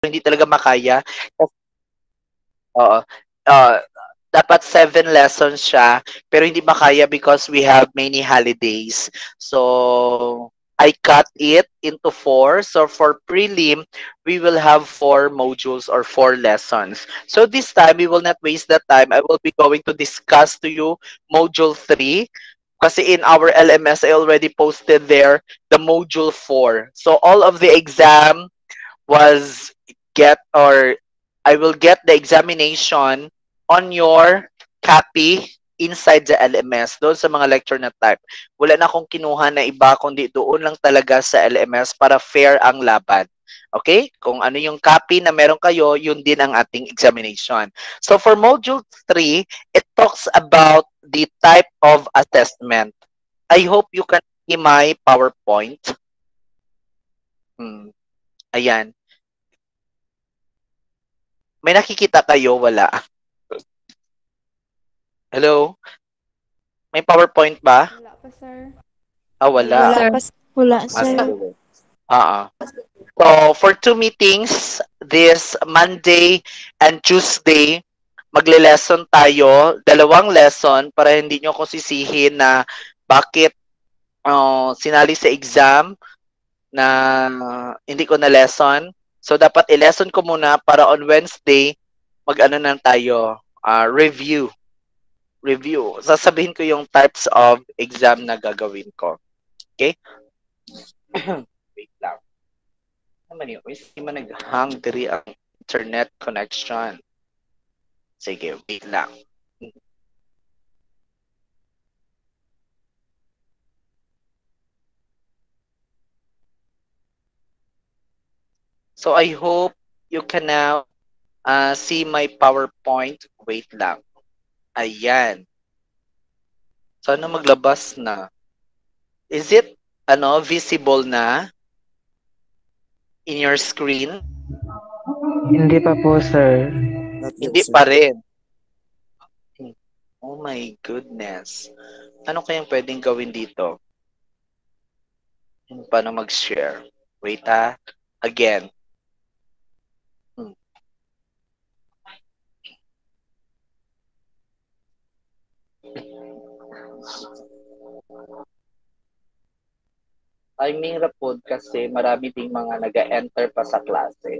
hindi talaga makaya. Oo. Uh, dapat 7 lessons siya, pero hindi makaya because we have many holidays. So, I cut it into 4. So, for prelim, we will have 4 modules or 4 lessons. So, this time, we will not waste the time. I will be going to discuss to you module 3. Kasi in our LMS, I already posted there the module 4. So, all of the exam was get or I will get the examination on your copy inside the LMS, doon sa mga lecture na type. Wala na akong kinuha na iba, kundi doon lang talaga sa LMS para fair ang laban. Okay? Kung ano yung copy na meron kayo, yun din ang ating examination. So for Module 3, it talks about the type of assessment. I hope you can see my PowerPoint. Ayan. May nakikita kayo? Wala. Hello? May PowerPoint ba? Wala pa, sir. Wala. Wala pa, Wala, Mas sir. So, for 2 meetings, this Monday and Tuesday, magle-lesson tayo, 2 lesson para hindi nyo ako sisihin na bakit sinali sa exam na hindi ko na lesson. So, dapat i-lesson ko muna para on Wednesday, mag-ano na tayo, review. Sasabihin ko yung types of exam na gagawin ko. Okay? Wait lang. Naman yun. Hindi man nag-hang diri ang internet connection. Sige, wait lang. So, I hope you can now see my PowerPoint. Wait lang. Ayan. Sana maglabas na. Is it visible na in your screen? Hindi pa po, sir. Not yet, Hindi sir. pa rin. Oh my goodness. Ano kayang pwedeng gawin dito? Paano mag-share? Wait again. Timing ra pod kasi marami ding mga nag-enter pa sa klase.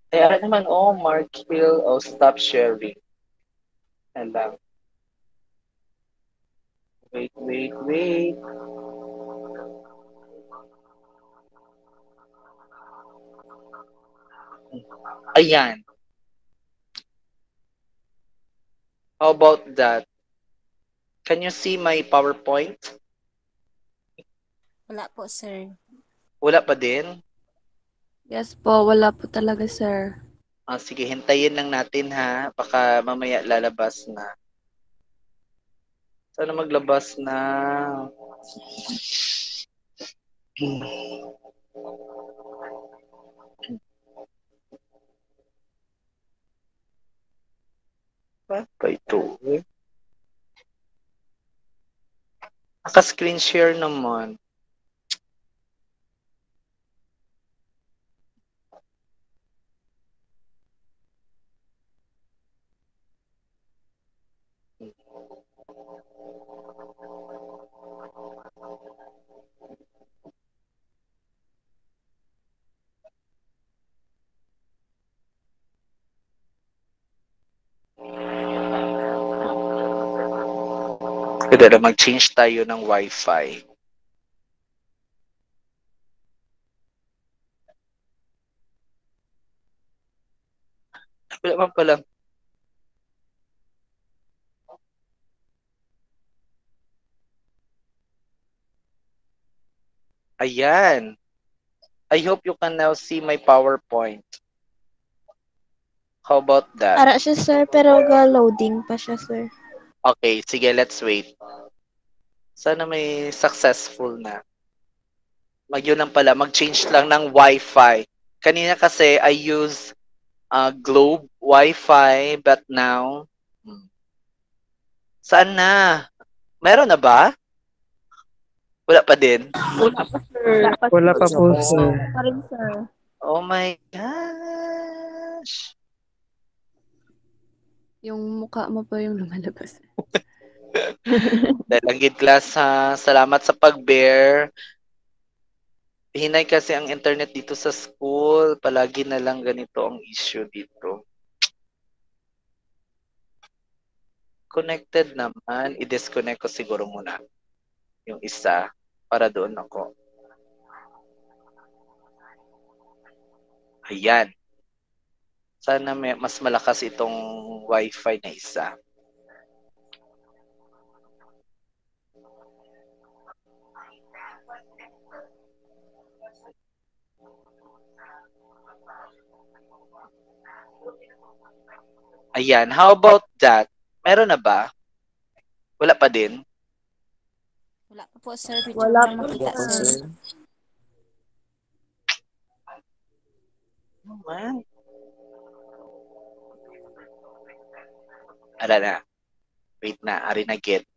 Kaya naman, Mark Hill, stop sharing. And wait. Ayan. How about that? Can you see my PowerPoint? Wala po, sir. Wala pa din? Yes po, wala po talaga, sir. Sige, hintayin lang natin ha. Baka mamaya lalabas na. Sana maglabas na. Ba ito? Naka-screen share naman. Pwede na mag-change tayo ng Wi-Fi. Wala man pala. Ayan. I hope you can now see my PowerPoint. How about that? Ara siya, sir, pero ga-loading pa siya, sir. Okay, sige, let's wait. Sana may successful na. Yun lang pala, mag-change lang ng Wi-Fi. Kanina kasi I use Globe Wi-Fi, but now Saan na? Meron na ba? Wala pa din? Wala pa, sir. Wala pa po, sir. Wala pa rin, sir. Oh my gosh. Yung mukha mo pa yung lumalabas. Dalangit class ha. Salamat sa pag-bear. Hinay kasi ang internet dito sa school. Palagi na lang ganito ang issue dito. Connected naman. I-disconnect ko siguro muna yung isa para doon ako. Ayan. Sana mas malakas itong wifi na isa. Ayan. How about that? Meron na ba? Wala pa din? Wala pa po, sir. Picture Wala lang po, makita, sir. sir. Naman. Ala na. Wait na. Ari na get.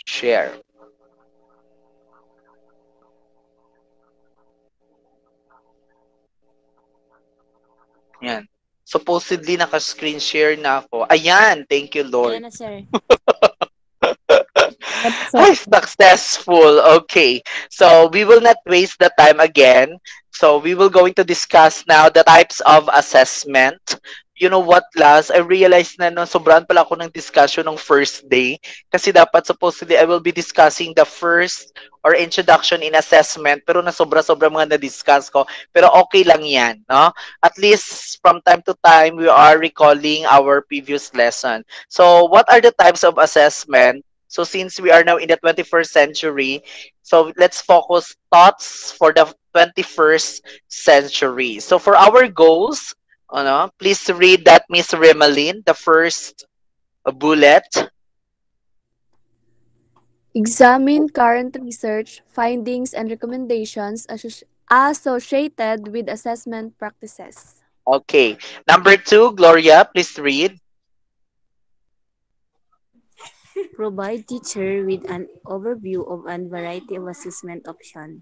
Share. Yan. Supposedly naka-screen share na ako. Ayan. Thank you, Lord. Ayan na, sir. Ay, successful. Okay. So we will not waste the time again. So we will going to discuss now the types of assessment. You know what, Laz? I realized na no, sobrang pala ako ng discussion ng first day. Kasi dapat supposedly I will be discussing the first or introduction in assessment. Pero na sobra-sobra mga na-discuss ko. Pero okay lang yan, no? At least from time to time, we are recalling our previous lesson. So what are the types of assessment? So since we are now in the 21st century, so let's focus thoughts for the 21st century. So for our goals, please read that, Miss Remalin, the first bullet. Examine current research, findings, and recommendations associated with assessment practices. Okay. Number 2, Gloria, please read. Provide teacher with an overview of a variety of assessment options.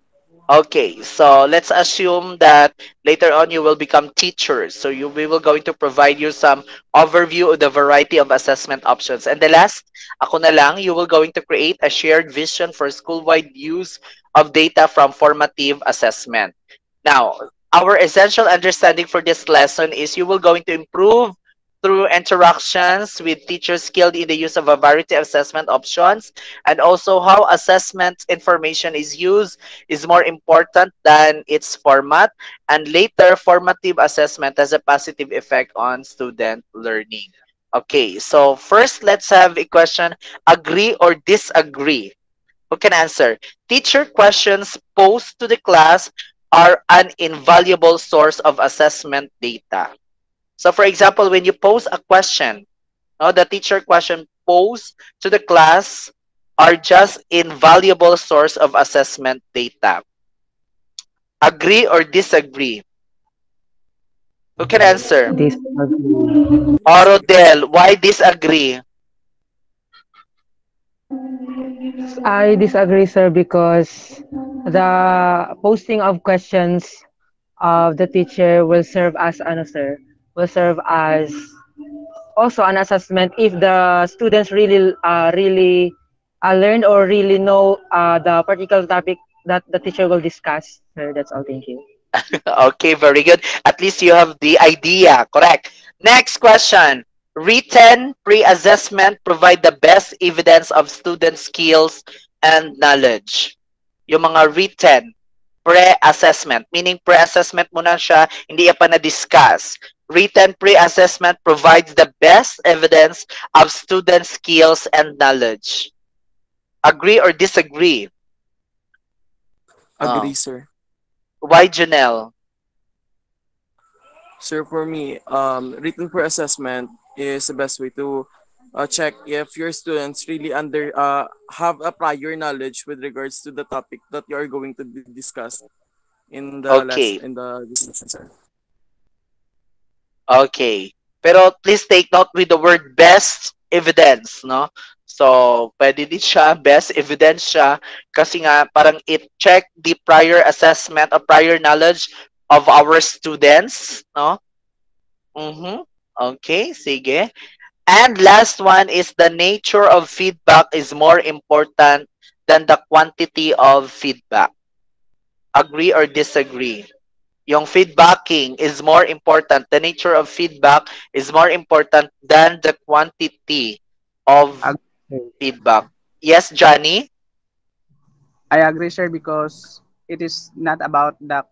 Okay, so let's assume that later on you will become teachers. So we will going to provide you some overview of the variety of assessment options. And the last, ako na lang, you will going to create a shared vision for school-wide use of data from formative assessment. Now, our essential understanding for this lesson is you will going to improve through interactions with teachers skilled in the use of a variety of assessment options, and also how assessment information is used is more important than its format, and later formative assessment has a positive effect on student learning. Okay, so first let's have a question: agree or disagree? Who can answer? Teacher questions posed to the class are an invaluable source of assessment data. So for example, when you pose a question, the teacher question posed to the class are just invaluable source of assessment data. Agree or disagree? Who can answer? Disagree. Orodel, why disagree? I disagree, sir, because the posting of questions of the teacher will serve as will serve as also an assessment if the students really learn or really know the particular topic that the teacher will discuss. Sir, that's all. Thank you. Okay, very good. At least you have the idea, correct? Next question. Written pre-assessment provide the best evidence of student skills and knowledge. Yung mga written pre-assessment, meaning pre-assessment mo na siya, hindi pa na-discuss. Written pre-assessment provides the best evidence of student skills and knowledge. Agree or disagree? Agree, sir. Why, Janelle? Sir, for me, written for assessment is the best way to check if your students really have a prior knowledge with regards to the topic that you are going to discuss in the Okay. in the discussion, sir. Okay. Pero please take note with the word best evidence, no? So, pwede din siya, best evidence siya, kasi nga parang it check the prior assessment or prior knowledge of our students, no? Mm-hmm. Okay, sige. And last one is the nature of feedback is more important than the quantity of feedback. Agree or disagree? Yung feedbacking is more important. The nature of feedback is more important than the quantity of Ag- feedback. Yes, Johnny? I agree, sir, because it is not about the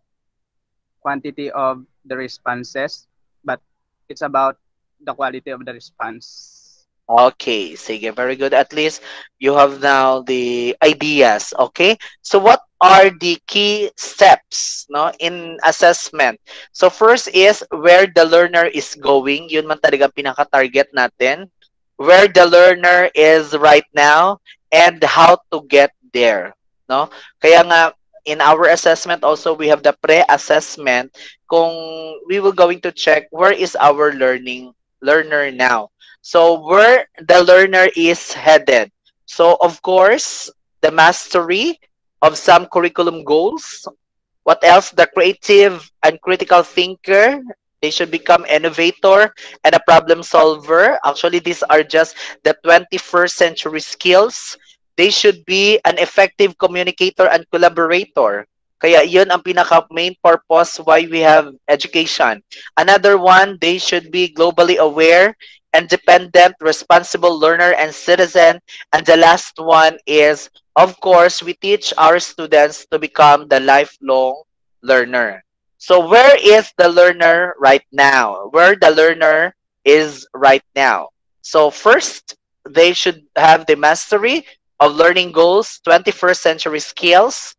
quantity of the responses, but it's about the quality of the response. Okay, sige, very good. At least you have now the ideas, okay? So what are the key steps, no, in assessment? So first is where the learner is going. Yun man talaga pinaka-target natin. Where the learner is right now and how to get there, no? Kaya nga in our assessment also we have the pre-assessment kung we will going to check where is our learner now. So where the learner is headed. So of course, the mastery of some curriculum goals. What else? The creative and critical thinker. They should become innovator and a problem solver. Actually, these are just the 21st century skills. They should be an effective communicator and collaborator. Kaya yun ang pinaka main purpose why we have education. Another one, they should be globally aware, independent, responsible learner and citizen. And the last one is, of course, we teach our students to become the lifelong learner. So where is the learner right now? Where the learner is right now. So first, they should have the mastery of learning goals, 21st century skills.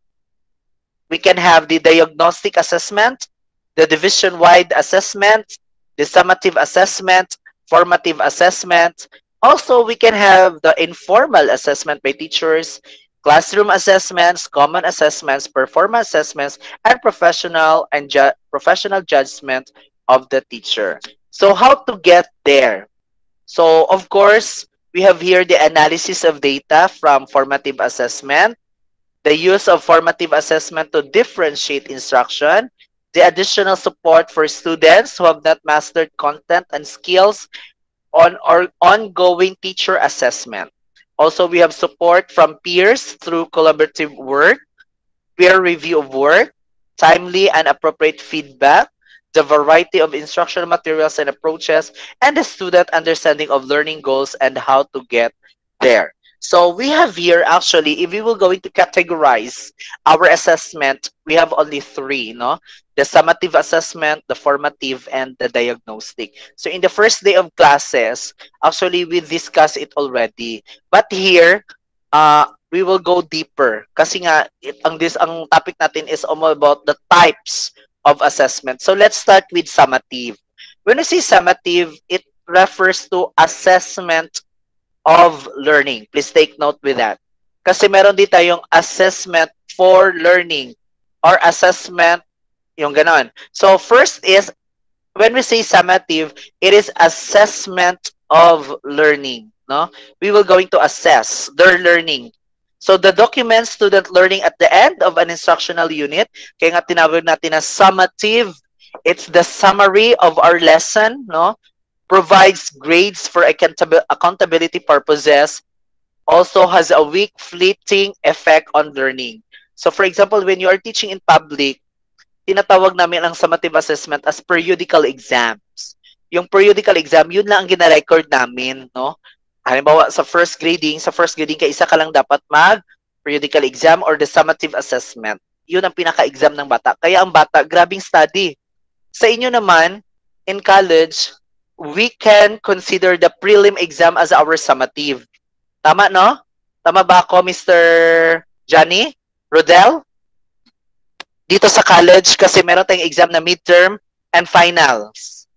We can have the diagnostic assessment, the division-wide assessment, the summative assessment, formative assessment. Also, we can have the informal assessment by teachers, classroom assessments, common assessments, performance assessments, and professional judgment of the teacher. So how to get there? So of course, we have here the analysis of data from formative assessment, the use of formative assessment to differentiate instruction, the additional support for students who have not mastered content and skills on our ongoing teacher assessment. Also, we have support from peers through collaborative work, peer review of work, timely and appropriate feedback, the variety of instructional materials and approaches, and the student understanding of learning goals and how to get there. So we have here actually, if we will going to categorize our assessment, we have only three, no? The summative assessment, the formative, and the diagnostic. So in the first day of classes, actually we discussed it already. But here, we will go deeper kasi nga ang topic natin is all about the types of assessment. So let's start with summative. When we say summative, it refers to assessment of learning. Please take note with that. Kasi meron din tayong assessment for learning or assessment yung ganon. So first is when we say summative, it is assessment of learning, no? We will going to assess their learning. So the document student learning at the end of an instructional unit, kaya nga tinawag natin na summative. It's the summary of our lesson, no? Provides grades for accountability purposes, also has a weak fleeting effect on learning. So for example, when you are teaching in public, tinatawag namin ang summative assessment as periodical exams. Yung periodical exam, yun lang ang gina-record namin, no? Halimbawa, sa first grading ka, isa ka lang dapat mag-periodical exam or the summative assessment. Yun ang pinaka-exam ng bata. Kaya ang bata, grabing study. Sa inyo naman, in college, we can consider the prelim exam as our summative. Tama, no? Tama ba ako, Mr. Johnny? Rodel? Dito sa college, kasi meron tayong exam na midterm and finals.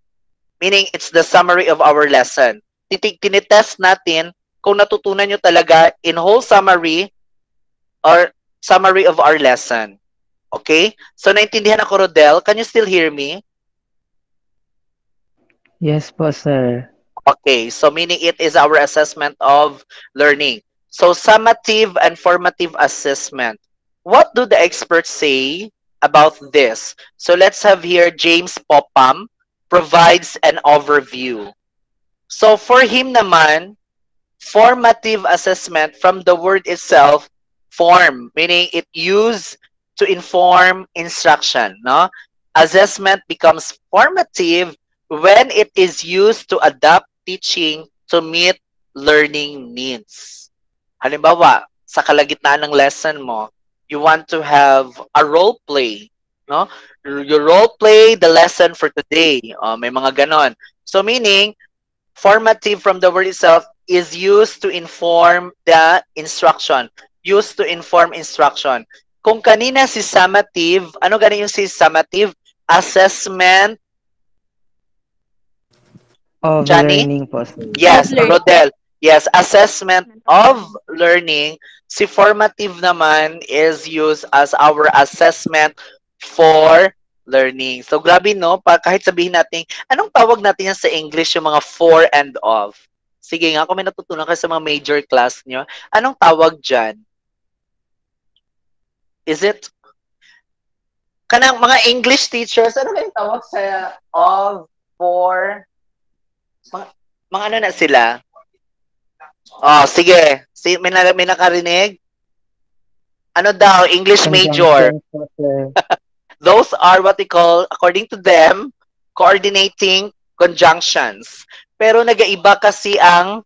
Meaning, it's the summary of our lesson. Tinitest natin kung natutunan nyo talaga in whole summary or summary of our lesson. Okay? So, naintindihan ako, Rodel. Can you still hear me? Yes po, sir. Okay, so meaning it is our assessment of learning. So summative and formative assessment. What do the experts say about this? So let's have here James Popham provides an overview. So for him naman, formative assessment from the word itself, form, meaning it used to inform instruction, no? Assessment becomes formative when it is used to adapt teaching to meet learning needs. Halimbawa, sa kalagitnaan ng lesson mo, you want to have a role play, no? You role play the lesson for today. May mga ganon. So meaning, formative from the word itself is used to inform the instruction. Used to inform instruction. Kung kanina si summative, ano ganin yung si summative? Assessment, Of Johnny? learning po, sir. Yes, learning. Rodel. Yes, assessment of learning. Si formative naman is used as our assessment for learning. So grabe no, kahit sabihin natin, anong tawag natin yan sa English yung mga for and of? Sige nga, kung may natutunan kayo sa mga major class nyo, anong tawag dyan? Is it, kanang mga English teachers, ano kayong tawag sa of, for, mga ano na sila? Oh, sige. May nakarinig? Ano daw? English major. Conjunction po, sir. Those are what they call, according to them, coordinating conjunctions. Pero nagaiba kasi ang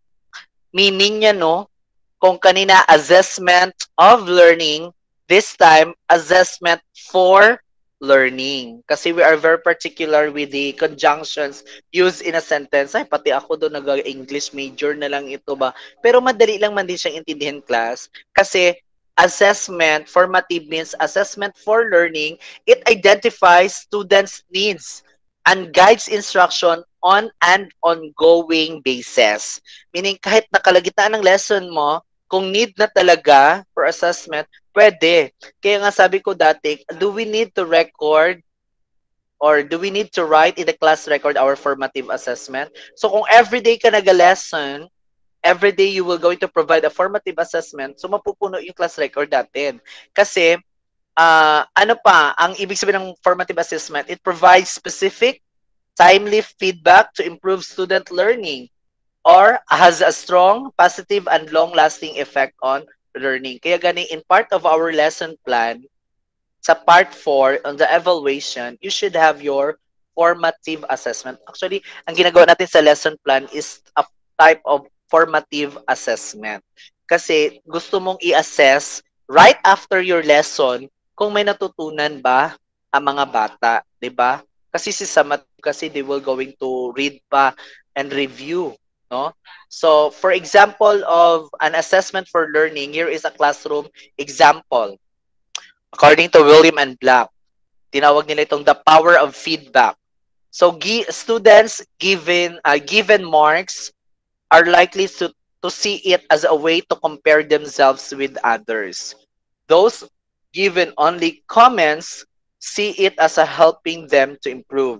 meaning niya, no? Kung kanina, assessment of learning, this time, assessment for learning. Kasi we are very particular with the conjunctions used in a sentence. Ay, pati ako doon nag-English major na lang ito ba? Pero madali lang man din siyang intindihan, class. Kasi assessment, formative means assessment for learning. It identifies students' needs and guides instruction on an ongoing basis. Meaning, kahit nakalagitnaan ng lesson mo, kung need na talaga for assessment, pwede. Kaya nga sabi ko dati, do we need to record or do we need to write in the class record our formative assessment? So kung everyday ka nag-lesson, everyday you will going to provide a formative assessment, so mapupuno yung class record natin. Kasi, ano pa, ang ibig sabihin ng formative assessment, it provides specific, timely feedback to improve student learning or has a strong, positive, and long-lasting effect on learning. Kaya gani, in part of our lesson plan, sa part 4, on the evaluation, you should have your formative assessment. Actually, ang ginagawa natin sa lesson plan is a type of formative assessment. Kasi gusto mong i-assess right after your lesson kung may natutunan ba ang mga bata, 'di ba? Kasi si Samat kasi they will going to read pa and review, no? So, for example of an assessment for learning, here is a classroom example. According to William and Black, tinawag nila itong the power of feedback. So, students given marks are likely to see it as a way to compare themselves with others. Those given only comments see it as a helping them to improve.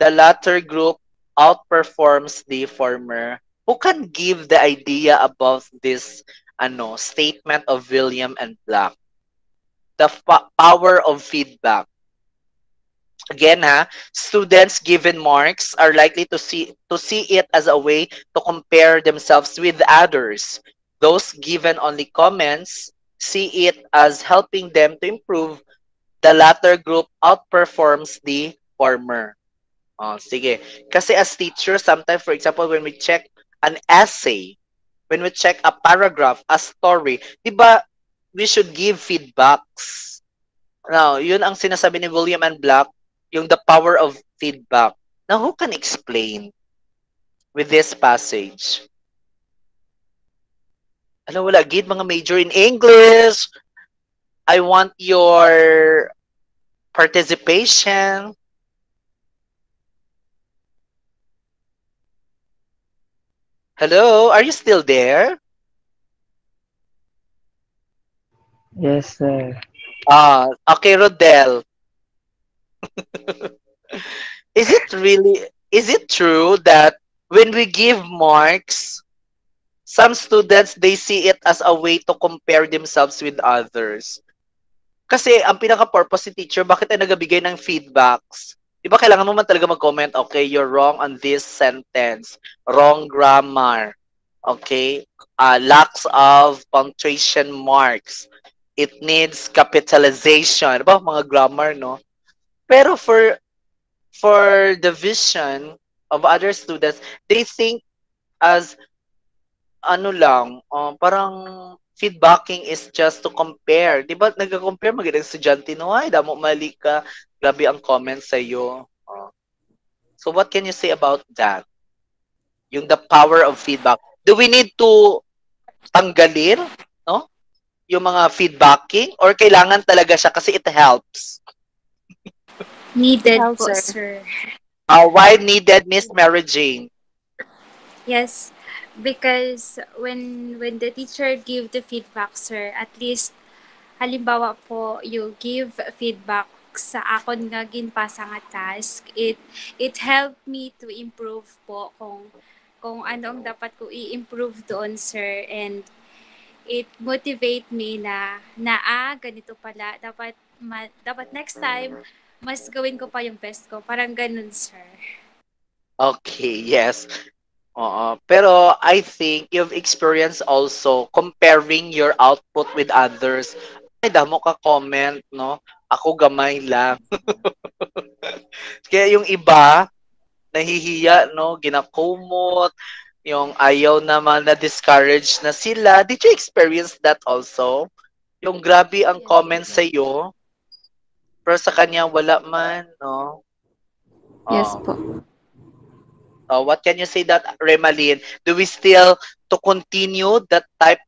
The latter group outperforms the former. Who can give the idea about this statement of William and Black? The power of feedback. Again, students given marks are likely to see it as a way to compare themselves with others. Those given only comments see it as helping them to improve. The latter group outperforms the former. Oh, sige. Kasi as teachers, sometimes, for example, when we check an essay, when we check a paragraph, a story, di ba, we should give feedbacks. Now, yun ang sinasabi ni William and Black, yung the power of feedback. Now, who can explain with this passage? Ano, wala. Gid mga major in English. I want your participation. Hello, are you still there? Yes, sir. Okay, Rodel. Is it really is it true that when we give marks, some students, they see it as a way to compare themselves with others? Kasi ang pinaka-purpose ni teacher, bakit tayo nagabigay ng feedbacks? Di ba kailangan mo man talaga mag-comment, okay, you're wrong on this sentence, wrong grammar, okay, lacks of punctuation marks, it needs capitalization, di ba, mga grammar, no? Pero for the vision of other students, they think as ano lang, parang feedbacking is just to compare. Di ba, nag-compare magandang estudyante, no? Ay, damo mali ka. Grabe ang comments sa'yo. So what can you say about that? Yung the power of feedback. Do we need to tanggalin, no? Yung mga feedbacking or kailangan talaga siya kasi it helps? Needed Help po, po, sir. Why needed, Miss Mary Jane? Yes, because when the teacher give the feedback, sir, at least halimbawa po you give feedback sa akon nga ginpasa nga task, it helped me to improve po kung ano ang dapat ko i-improve doon, sir, and it motivate me na ganito pala dapat next time mas gawin ko pa yung best ko, parang ganun, sir. Okay, yes. Oo. Pero I think you've experienced also comparing your output with others. Ay, damo ka comment, no? Ako gamay lang. Kaya yung iba, nahihiya, no? Ginakumot, yung ayaw naman na-discourage na sila. Did you experience that also? Yung grabe ang Yes po. comment sa'yo, pero sa kanya wala man, no? Yes Oh. po. What can you say that, Remaline? Do we still to continue that type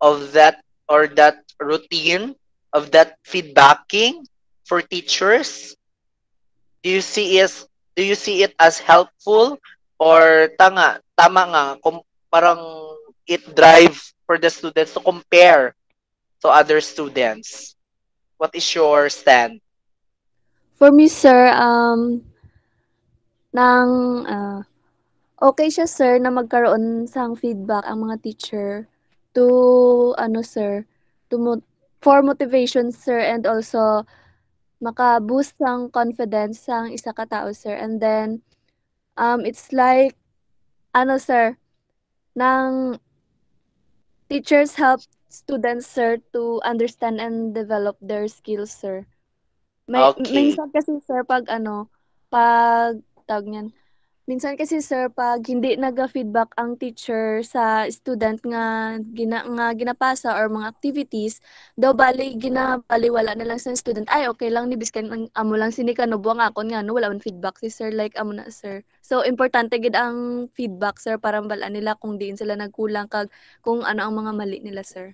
of that or that routine of that feedbacking for teachers? Do you see it as helpful or tama nga parang it drive for the students to compare to other students? What is your stand? For me, sir, nang okay siya, sir, na magkaroon sang feedback ang mga teacher to ano, sir, to for motivation, sir, and also maka-boost sang confidence sang isa ka tao, sir. And then, it's like ano, sir, nang teachers help students, sir, to understand and develop their skills, sir. Okay. Minsan kasi, sir, 'pag tawag niyan, minsan kasi, sir, 'pag hindi naga-feedback ang teacher sa student nga ginapasa or mga activities, daw bali ginabalewala na lang sa student, "Ay, okay lang ni biskan amo lang sini kanubo nga akon nga no wala man feedback si sir," like amo na, sir. So importante gid ang feedback, sir, para mabalaan nila kung diin sila nagkulang kag kung ano ang mga mali nila, sir.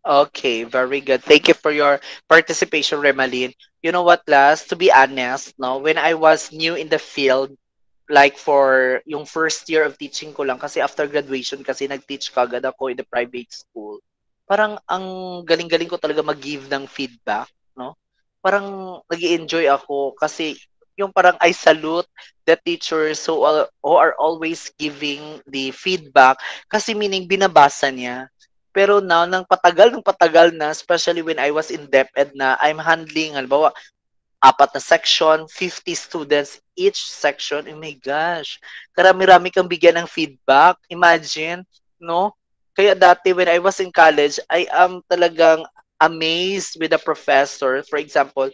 Okay, very good. Thank you for your participation, Remaline. You know what, last, to be honest, no, when I was new in the field, like for yung first year of teaching ko lang, kasi after graduation, kasi nag-teach kagad ako in the private school. Parang ang galing-galing ko talaga mag-give ng feedback, no? Parang nag-enjoy ako kasi yung parang I salute the teachers who are always giving the feedback kasi meaning binabasa niya. Pero now, ng patagal na, especially when I was in DepEd na I'm handling, halimbawa, 4 na section, 50 students each section. Oh my gosh. Karami-rami kang bigyan ng feedback. Imagine, no? Kaya dati when I was in college, I am talagang amazed with the professor. For example,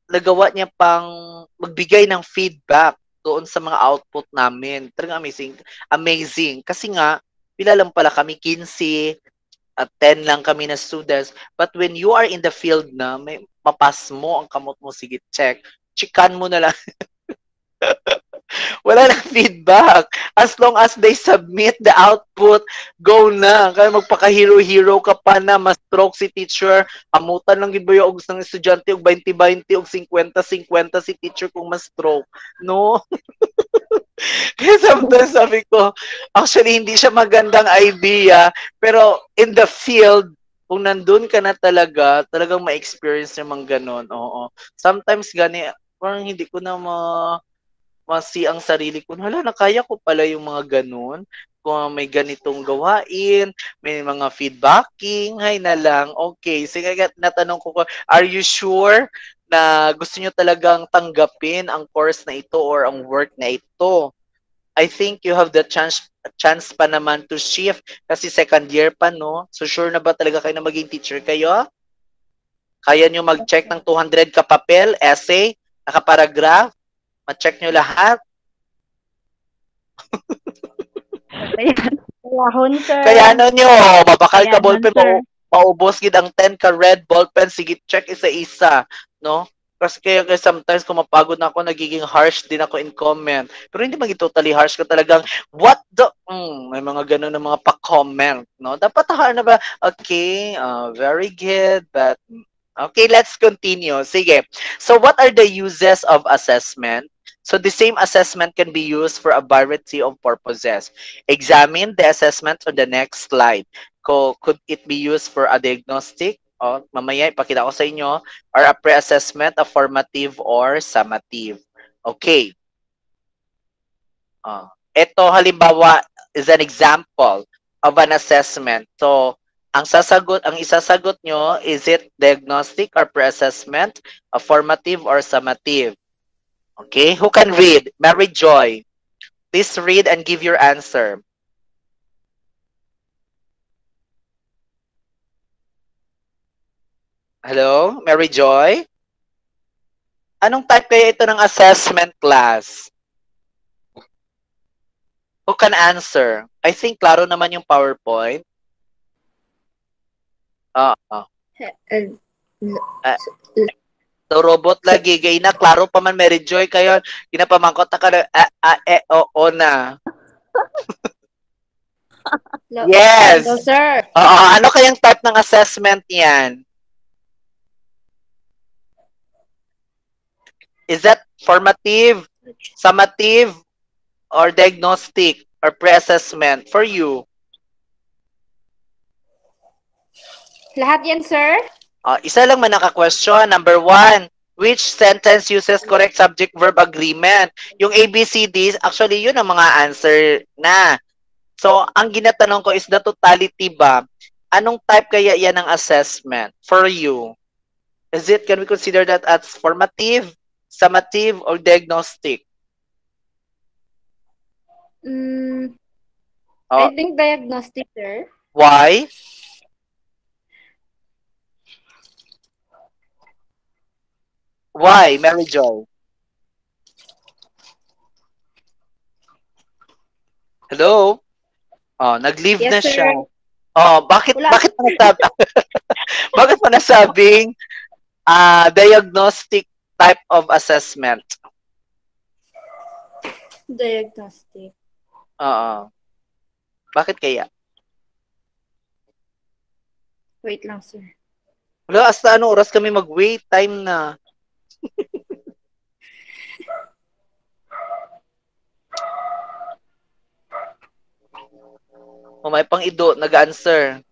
nagawa niya pang magbigay ng feedback doon sa mga output namin. Talagang amazing. Amazing. Kasi nga, pila lang pala kami, 15, at 10 lang kami na students. But when you are in the field na, may mapas mo ang kamot mo, sige, check. Checkan mo na lang. Wala nang feedback. As long as they submit the output, go na. Kaya magpaka-hero-hero ka pa na, ma-stroke si teacher. Amutan lang gid ba yung ng estudyante, og 20-20, og 50-50 si teacher kung ma-stroke. No? Kaya sometimes sabi ko, actually hindi siya magandang idea, pero in the field, kung nandun ka na talaga, talagang ma-experience naman ganun. Oo. Sometimes gani, parang hindi ko na masi ang sarili ko. Hala, nakaya ko pala yung mga ganun. Kung may ganitong gawain, may mga feedbacking, hay na lang. Okay, sige, natanong ko, are you sure na gusto nyo talagang tanggapin ang course na ito or ang work na ito? I think you have the chance pa naman to shift kasi second year pa, no? So sure na ba talaga kayo na maging teacher kayo? Kaya nyo mag-check ng 200 ka papel, essay, nakaparagraph? Ma-check nyo lahat? Lahon, sir. Kaya ano nyo, mabakal ka Kaya ballpen, sir. maubos gid ang 10 ka red ballpen, sige check isa-isa, no? Kasi kaya sometimes kung mapagod na ako, nagiging harsh din ako in comment. Pero hindi maging totally harsh ka talagang, what the, may mga ganun na mga pa-comment, no? Dapat na ba, okay, very good, but, okay, let's continue. Sige. So what are the uses of assessment? So the same assessment can be used for a variety of purposes. Examine the assessment on the next slide. Could it be used for a diagnostic? O, mamaya ipakita ko sa inyo. Or a pre-assessment, a formative or summative. Okay. Ito halimbawa is an example of an assessment. So, ang isasagot nyo, is it diagnostic or pre-assessment, a formative or summative? Okay, who can read? Mary Joy. Please read and give your answer. Hello, Mary Joy? Anong type kaya ito ng assessment class? Who can answer? I think klaro naman yung PowerPoint. So robot lagi gay na klaro pa man Mary Joy kayo ginapamangkot na ka na. Yes. No, sir. Ano kayang type ng assessment yan? Is that formative, summative, or diagnostic, or pre-assessment for you? Lahat yan, sir. Isa lang man naka-question. Number 1, which sentence uses correct subject-verb agreement? Yung ABCDs, actually yun ang mga answer na. So, ang ginatanong ko is the totality ba? Anong type kaya yan ng assessment for you? Can we consider that as formative, summative, or diagnostic? I think diagnostic, sir. Why? Why, Mary Jo? Hello? Nag-leave Yes, na sir. siya. Bakit Wala. bakit mo nasabi? Bakit mo nasabing diagnostic type of assessment? Diagnostic. Bakit kaya? Wait lang, sir. Wala, hasta anong oras kami mag-wait? Time na. May pang-ido, nag-answer.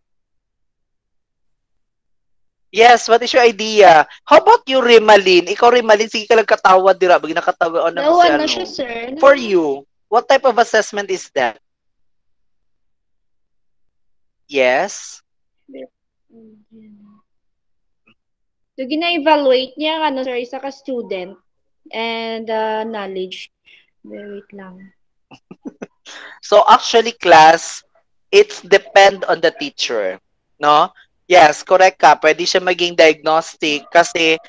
Yes, what is your idea? How about you, Rimalin? Ikaw, Rimalin, sige ka lang katawa, dira. Bagi nakatawa na si ano. siya, sir. For you, what type of assessment is that? Yes? So, gina-evaluate niya, sir, isa ka student and knowledge. Wait lang. So, actually, class, it's depend on the teacher. No? Yes, correct ka. Pwede siya maging diagnostic kasi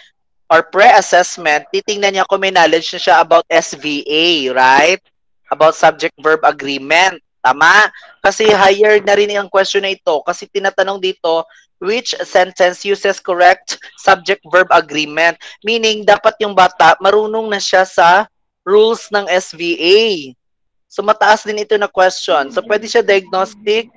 or pre-assessment, titingnan niya kung may knowledge na siya about SVA, right? About subject-verb agreement. Tama? Kasi higher na rin ang question na ito kasi tinatanong dito, which sentence uses correct subject-verb agreement? Meaning, dapat yung bata marunong na siya sa rules ng SVA. So, mataas din ito na question. So, pwede siya diagnostic.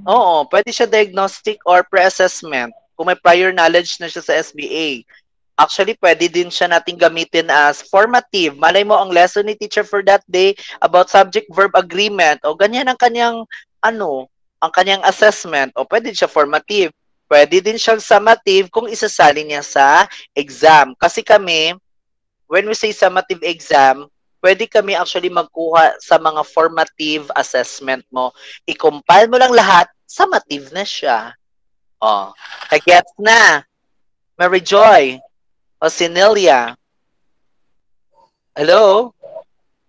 Oo, pwede siya diagnostic or pre-assessment kung may prior knowledge na siya sa SBA. Actually, pwede din siya natin gamitin as formative. Malay mo ang lesson ni teacher for that day about subject-verb agreement. O ganyan ang kanyang, ang kanyang assessment. O pwede siya formative. Pwede din siyang summative kung isasali niya sa exam. Kasi kami, when we say summative exam, pwede kami actually magkuha sa mga formative assessment mo. I-compile mo lang lahat, summative na siya. Oh, kagets na. Mary Joy, o Sinelia. Hello?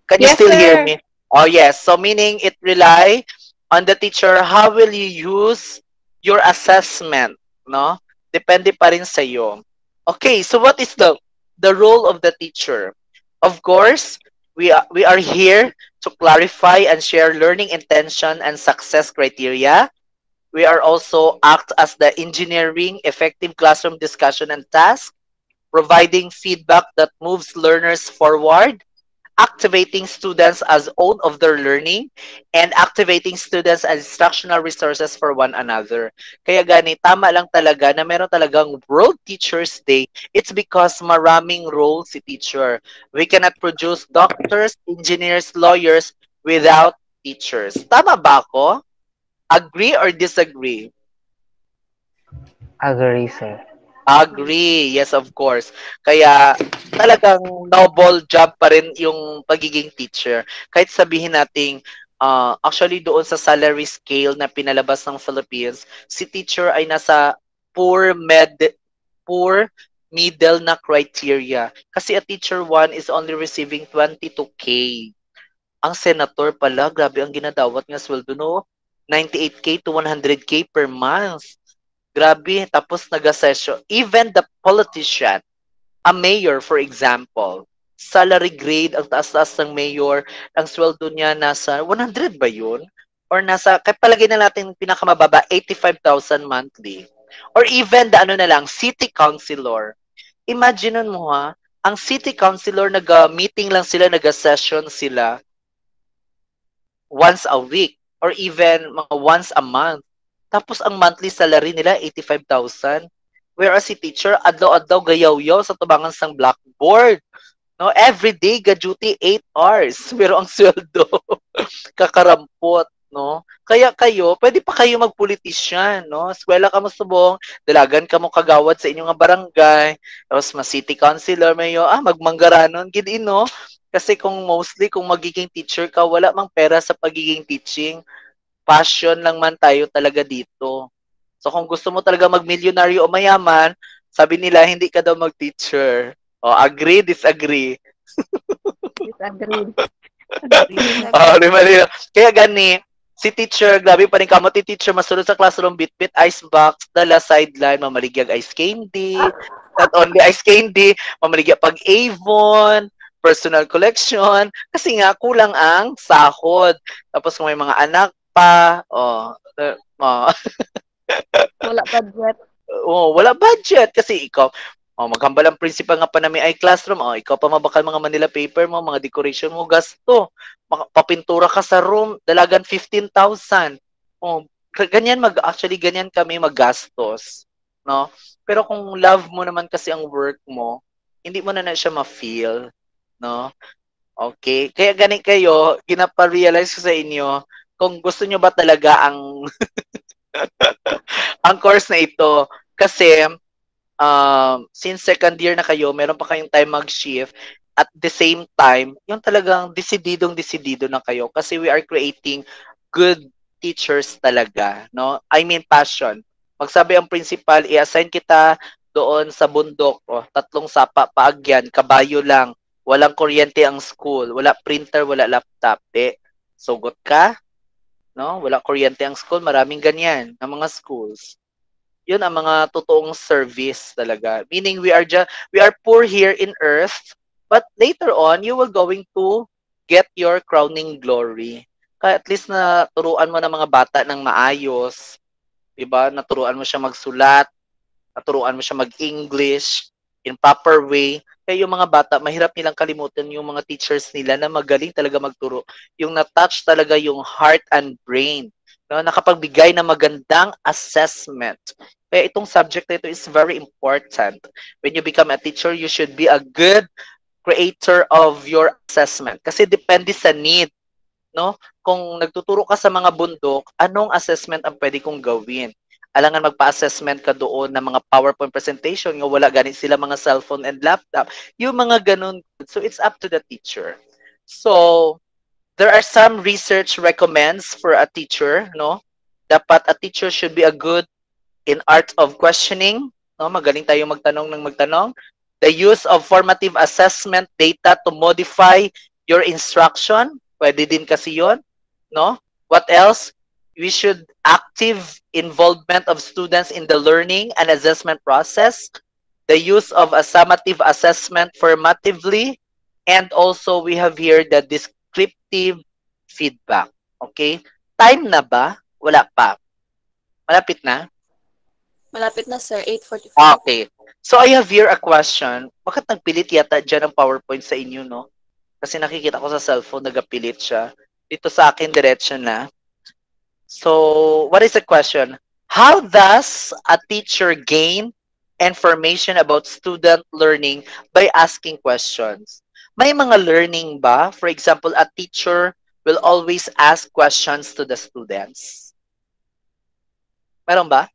Can you Yes, still hear sir. me? Oh, yes. So meaning it rely on the teacher. How will you use your assessment? No? Depende pa rin sa iyo. Okay, so what is the role of the teacher? Of course, we are here to clarify and share learning intention and success criteria. We are also act as the engineering effective classroom discussion and task, providing feedback that moves learners forward, activating students as own of their learning, and activating students as instructional resources for one another. Kaya gani, tama lang talaga na meron talagang World Teachers Day. It's because maraming role si teacher. We cannot produce doctors, engineers, lawyers without teachers. Tama ba ako? Agree or disagree? Agree, sir. Agree. Yes, of course. Kaya talagang noble job pa rin yung pagiging teacher. Kahit sabihin nating actually doon sa salary scale na pinalabas ng Philippines, si teacher ay nasa poor middle na criteria. Kasi a teacher 1 is only receiving 22K. Ang senator pala, grabe ang ginadawat nga sweldo, no? 98K to 100K per month. Grabe, tapos nag-session. Even the politician, a mayor for example, salary grade, ang taas-taas ng mayor, ang sweldo niya nasa 100 ba yun? Or nasa, kaya palagay na natin pinakamababa, 85,000 monthly. Or even the ano na lang, city councilor. Imagine mo ha, ang city councilor nag-meeting lang sila, nag-session sila once a week or even mga once a month. Tapos ang monthly salary nila 85,000. Whereas si teacher adlaw-adlaw gayaw-yaw sa tubangan sang blackboard. No, every day ga duty 8 hours. Pero ang sweldo kakarampot, no? Kaya kayo, pwede pa kayo magpolitisyan, no? Eskwela ka mo subong, dalagan ka mo kagawad sa inyong nga barangay, tapos ma city councilor mayo, magmanggaranon gid no? Kasi kung mostly kung magiging teacher ka, wala mang pera sa pagiging teaching. Passion lang man tayo talaga dito. So kung gusto mo talaga mag-milyonaryo o mayaman, sabi nila hindi ka daw mag-teacher. O, agree, disagree. Disagreed. Mali. Kaya gani, si teacher, grabe pa rin kamo, ti teacher, masunod sa classroom, bit-bit, ice box, dala sideline, mamaligyag ice candy, not only ice candy, mamaligyag pag Avon, personal collection, kasi nga, kulang ang sahod. Tapos kung may mga anak pa, Wala budget. wala budget kasi ikaw, maghambal ang principal nga pa na may classroom, ikaw pa mabakal mga Manila paper mo, mga decoration mo, gasto. Papintura ka sa room, dalagan 15,000. Actually ganyan kami maggastos, no? Pero kung love mo naman kasi ang work mo, hindi mo na siya ma-feel, no? Okay, kaya ganit kayo, ginapa-realize ko sa inyo, kung gusto nyo ba talaga ang ang course na ito, kasi since second year na kayo, meron pa kayong time mag-shift. At the same time, yung talagang desididong-desidido na kayo kasi we are creating good teachers talaga, no? I mean passion. Magsabi ang principal, i-assign kita doon sa bundok, 3 sapa paagyan, kabayo lang, walang kuryente ang school, wala printer, wala laptop. Sugot ka, no? Wala kuryente ang school, maraming ganyan ng mga schools. Yun ang mga totoong service talaga. Meaning we are poor here in earth, but later on you will going to get your crowning glory. Kaya at least na turuan mo ng mga bata ng maayos, 'di ba? Naturuan mo siya magsulat, naturuan mo siya mag-English in proper way. Kaya yung mga bata, mahirap nilang kalimutan yung mga teachers nila na magaling talaga magturo. Yung na-touch talaga yung heart and brain. No, nakapagbigay ng magandang assessment. Kaya itong subject na ito is very important. When you become a teacher, you should be a good creator of your assessment. Kasi depende sa need. No? Kung nagtuturo ka sa mga bundok, anong assessment ang pwede kong gawin? Alangan magpa-assessment ka doon ng mga PowerPoint presentation, nga wala ganit sila mga cellphone and laptop. Yung mga ganun. So it's up to the teacher. So, there are some research recommends for a teacher, no? Dapat a teacher should be a good in art of questioning, no? Magaling tayo magtanong ng magtanong. The use of formative assessment data to modify your instruction. Pwede din kasi yon, no? What else? We should active involvement of students in the learning and assessment process. The use of a summative assessment formatively. And also, we have here the descriptive feedback. Okay? Time na ba? Wala pa. Malapit na? Malapit na, sir. 8:45. Okay. So I have here a question. Bakit nagpilit yata dyan ang PowerPoint sa inyo, no? Kasi nakikita ko sa cellphone, nagapilit siya. Dito sa akin, diretso na. So, what is the question? How does a teacher gain information about student learning by asking questions? May mga learning ba? For example, a teacher will always ask questions to the students. Meron ba?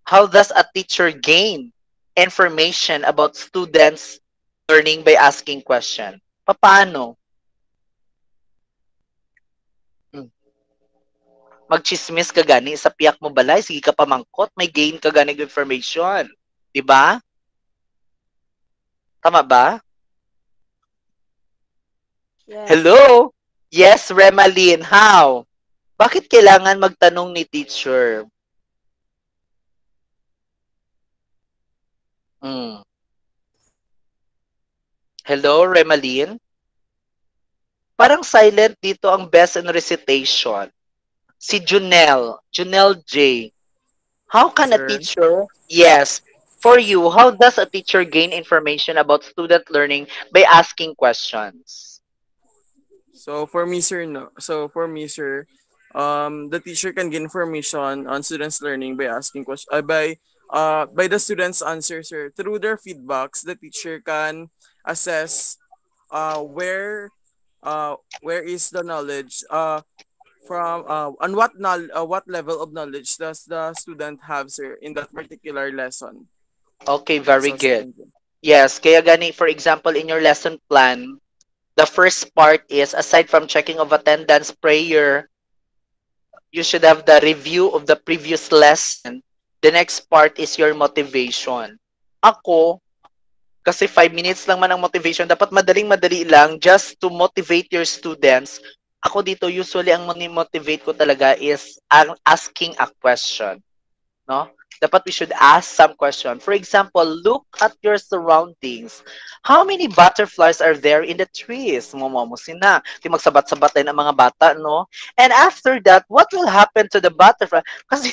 How does a teacher gain information about students learning by asking questions? Paano? Magchismis ka gani sa piyak mo balay, sige ka pamangkot, may gain ka gani information. Diba? Tama ba? Yes. Hello? Yes, Remaline, how? Bakit kailangan magtanong ni teacher? Hello, Remaline? Parang silent dito ang best in recitation. Si Junel J. How can a Sir? teacher, yes, for you, how does a teacher gain information about student learning by asking questions? So for me, sir, no. So for me, sir, the teacher can get information on students' learning by asking questions. By the students' answers, sir. Through their feedbacks, the teacher can assess where is the knowledge from on what level of knowledge does the student have, sir, in that particular lesson. Okay, very So sir, good. thank you. Yes, kaya gani, for example, in your lesson plan, the first part is, aside from checking of attendance, prayer, you should have the review of the previous lesson. The next part is your motivation. Ako, kasi 5 minutes lang man ang motivation, dapat madaling-madali lang just to motivate your students. Ako dito, usually ang motivate ko talaga is asking a question. No? Dapat we should ask some question. For example, look at your surroundings. How many butterflies are there in the trees? Mumumusin na. Di magsabat-sabat tayo ng mga bata, no? And after that, what will happen to the butterfly? Kasi,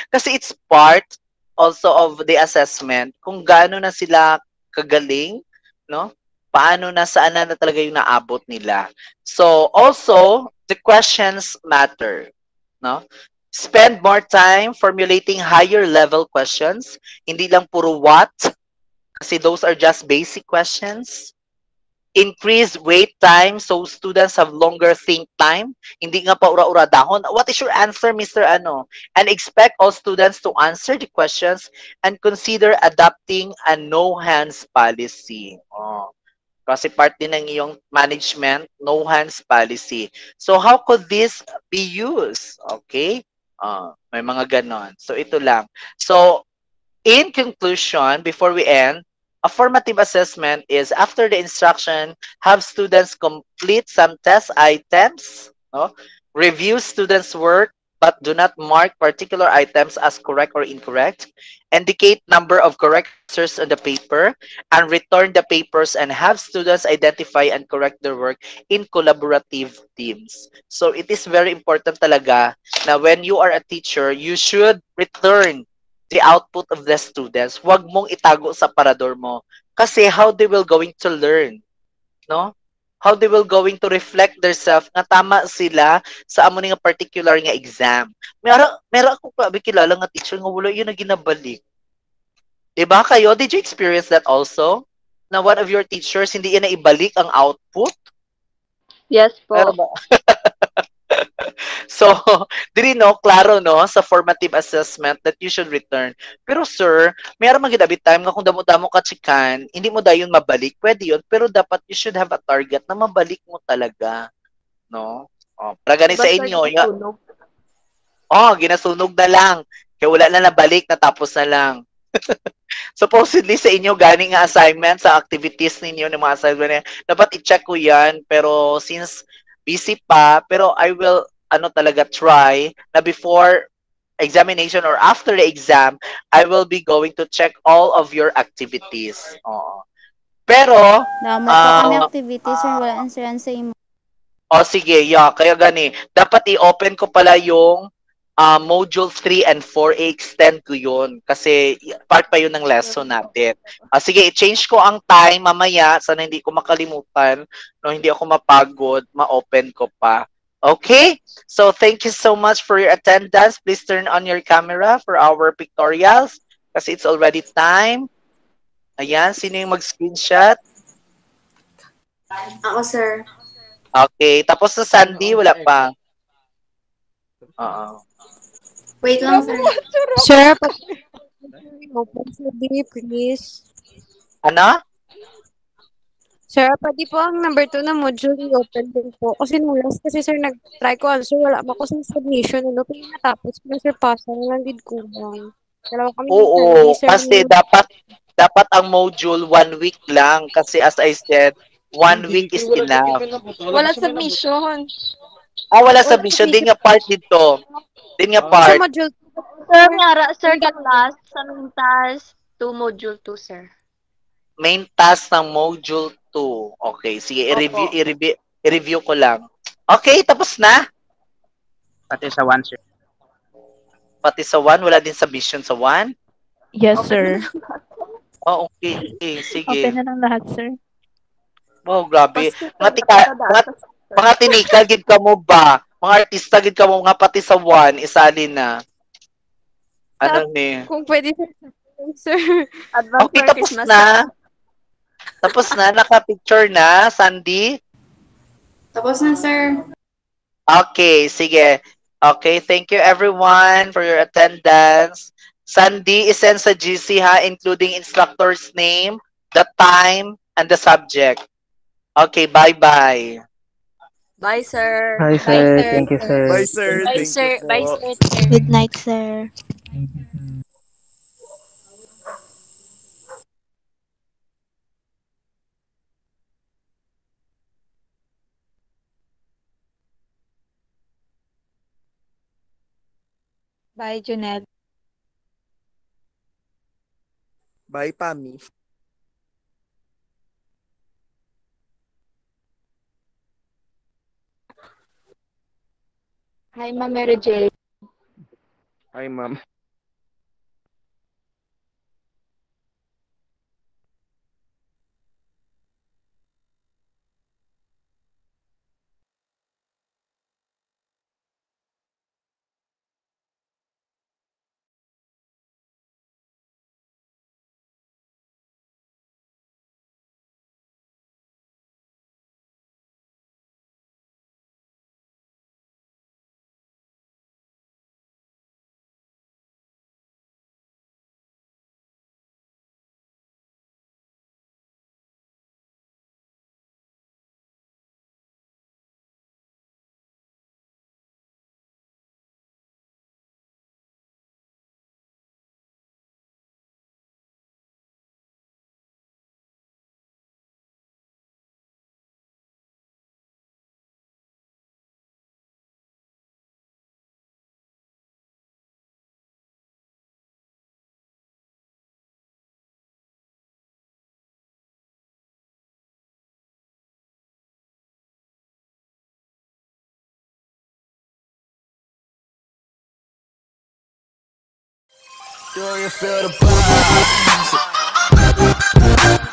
kasi it's part also of the assessment kung gaano na sila kagaling, no? Paano na, saan na talaga yung naabot nila. So, also, the questions matter, no? Spend more time formulating higher level questions. Hindi lang puro what, kasi those are just basic questions. Increase wait time so students have longer think time. Hindi nga pa ura-ura dahon. What is your answer, Mr. Ano? And expect all students to answer the questions and consider adopting a no hands policy. Oh. Kasi part din ng iyong management, no hands policy. So how could this be used? Okay? May mga ganon. So ito lang. So in conclusion, before we end, a formative assessment is after the instruction, have students complete some test items, no? Review students' work, but do not mark particular items as correct or incorrect. Indicate number of correct answers on the paper, and return the papers and have students identify and correct their work in collaborative teams. So it is very important talaga na when you are a teacher, you should return the output of the students. Huwag mong itago sa parador mo. Kasi how they will going to learn, no? How they will going to reflect themselves nga tama sila sa amo nga particular nga exam. Meron ako pa kilala nga teacher nga wala yun na ginabalik. Diba kayo? Did you experience that also? Na one of your teachers hindi yan na ibalik ang output? Yes po. Pero ba? So, dili no, klaro no, sa formative assessment that you should return. Pero sir, mayroon man gid time nga kung damo-damo ka chikan, hindi mo dayon mabalik, pwede yun, pero dapat you should have a target na mabalik mo talaga, no? Oh, para gani sa Ba't sir inyo, sunog? ginasunog na lang. Kaya wala na nabalik, natapos na lang. Supposedly sa inyo ganing nga assignment sa activities ninyo ng mga assignment na dapat i-check ko yan pero since busy pa pero I will talaga try na before examination or after the exam I will be going to check all of your activities. Oo. Pero Damo po kami activities sir, wala na sila sa imo. sige, kaya gani dapat i-open ko pala yung module 3 and 4, i-extend ko yun. Kasi part pa yun ng lesson natin. Sige, i-change ko ang time mamaya. Sana hindi ko makalimutan. No, hindi ako mapagod. Ma-open ko pa. Okay? So, thank you so much for your attendance. Please turn on your camera for our pictorials. Kasi it's already time. Ayan, sino yung mag-screenshot? Ako, sir. Okay, tapos na Sandy, wala pa. Wait lang, sir. Sir, open sa D, please. Ano? Sir, pwede po ang number 2 na module i-open din po. Kasi nung last kasi sir, nag-try ko answer, wala pa ko sa submission. Ano, kaya natapos ko na sir, pasa na lang din kulang. Dalawa kami Oo, sir, kasi dapat ang module 1 week lang. Kasi as I said, 1 week is enough. wala submission. Wala submission. Din nga part dito. Din nga part. Sa module Sir, ngara, sir, the class, sa main task, 2 module 2, sir. Main task ng module 2. Okay, sige, i-review ko lang. Okay, tapos na? Pati sa 1, sir. Pati sa 1, wala din submission sa 1? Yes, sir. Okay, sige. Open na ng lahat, sir. Oh, grabe. Mga tinikal, gid ka mo ba? Mga artista, gid ka mo nga pati sa 1, isali na. Ano ni? Kung pwede sir. Okay, tapos na. Tapos na, naka-picture na, Sandy? Tapos na, sir. Okay, sige. Okay, thank you everyone for your attendance. Sandy, isend sa GC ha, including instructor's name, the time, and the subject. Okay, bye-bye. Bye, sir. Bye, sir. Thank you, sir. Bye, sir. Bye, Thank sir. you po. Bye, sir. Good night, sir. Bye, Junel. Bye, Pami. Hi, Ma'am Mary J. Hi, ma'am. Do you feel the vibes?